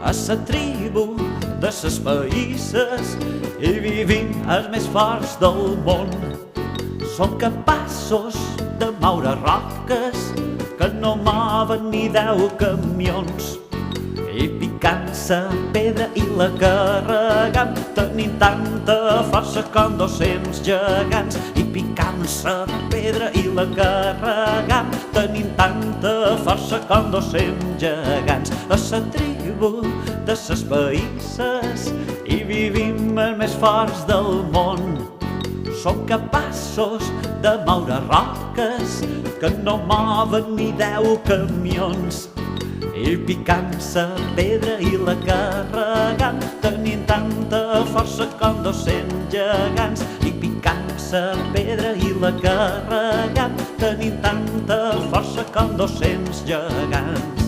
a la tribu de ses païsses i vivim els més forts del món. Som capaços de moure roques que no moven ni 10 camions. I picant la pedra i la carregam, tenim tanta força com 200 gegants. I picant la pedra i la carregam, tenim tanta força com 200 gegants. A la tribu de ses païsses i vivim els més forts del món. Som capaços de moure roques que no moven ni 10 camions. I picant la pedra i la carregam, tenim tanta força com 200 gegants. I picant la pedra i la carregam, tenim tanta força com 200 gegants.